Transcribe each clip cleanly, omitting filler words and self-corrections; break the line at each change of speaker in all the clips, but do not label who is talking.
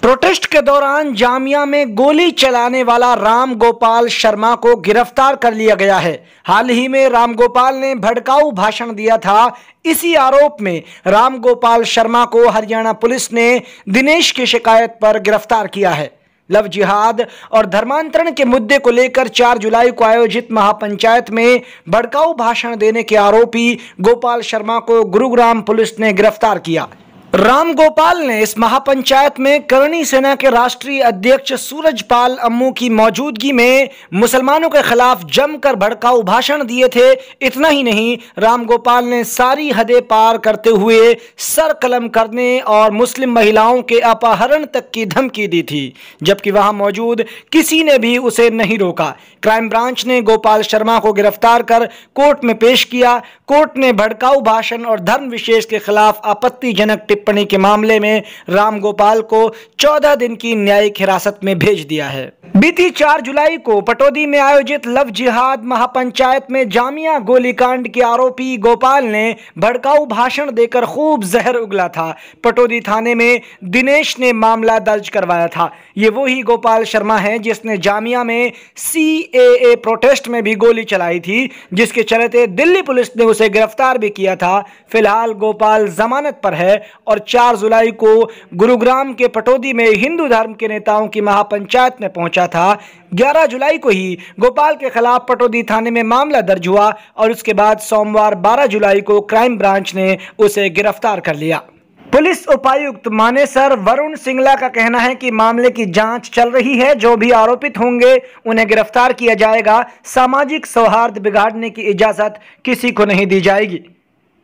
Protest के दौरान जामिया में गोली चलाने वाला राम गोपाल शर्मा को गिरफ्तार कर लिया गया है। हाल ही में राम गोपाल ने भड़काऊ भाषण दिया था। इसी आरोप में राम गोपाल शर्मा को हरियाणा पुलिस ने दिनेश की शिकायत पर गिरफ्तार किया है। लव जिहाद और धर्मांतरण के मुद्दे को लेकर 4 जुलाई को आयोजित महापंचायत में भड़काऊ भाषण देने के आरोपी गोपाल शर्मा को गुरुग्राम पुलिस ने गिरफ्तार किया। राम गोपाल ने इस महापंचायत में करणी सेना के राष्ट्रीय अध्यक्ष सूरजपाल अम्मू की मौजूदगी में मुसलमानों के खिलाफ जमकर भड़काऊ भाषण दिए थे। इतना ही नहीं, राम गोपाल ने सारी हदें पार करते हुए सर कलम करने और मुस्लिम महिलाओं के अपहरण तक की धमकी दी थी, जबकि वहां मौजूद किसी ने भी उसे नहीं रोका। क्राइम ब्रांच ने गोपाल शर्मा को गिरफ्तार कर कोर्ट में पेश किया। कोर्ट ने भड़काऊ भाषण और धर्म विशेष के खिलाफ आपत्तिजनक टिप्पणी के मामले में राम गोपाल को 14 दिन की न्यायिक हिरासत में भेज दिया है। बीती 4 जुलाई को पटौदी में आयोजित लव जिहाद महापंचायत में जामिया गोलीकांड के आरोपी गोपाल ने भड़काऊ भाषण देकर खूब जहर उगला था। पटौदी थाने में दिनेश ने मामला दर्ज करवाया था। ये वही गोपाल शर्मा है जिसने जामिया में CAA प्रोटेस्ट में भी गोली चलाई थी, जिसके चलते दिल्ली पुलिस ने उसे गिरफ्तार भी किया था। फिलहाल गोपाल जमानत पर है और 4 जुलाई को गुरुग्राम के पटौदी में हिंदू धर्म के नेताओं की महापंचायत में पहुंचा था। 11 जुलाई को ही गोपाल के खिलाफ पटौदी थाने में मामला दर्ज हुआ और उसके बाद सोमवार 12 जुलाई को क्राइम ब्रांच ने उसे गिरफ्तार कर लिया। पुलिस उपायुक्त मानेसर वरुण सिंगला का कहना है कि मामले की जांच चल रही है। जो भी आरोपित होंगे उन्हें गिरफ्तार किया जाएगा। सामाजिक सौहार्द बिगाड़ने की इजाजत किसी को नहीं दी जाएगी।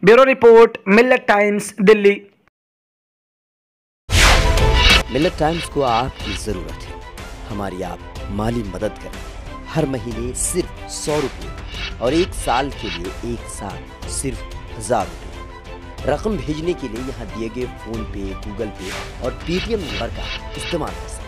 ब्यूरो रिपोर्ट, मिल्लत टाइम्स, दिल्ली।
मिल्लत टाइम्स को आपकी जरूरत है। हमारी आप माली मदद करें। हर महीने सिर्फ 100 रुपये और 1 साल के लिए एक साथ सिर्फ 1000 रुपये। रकम भेजने के लिए यहाँ दिए गए फोन पे, गूगल पे और पेटीएम नंबर का इस्तेमाल कर सकते हैं।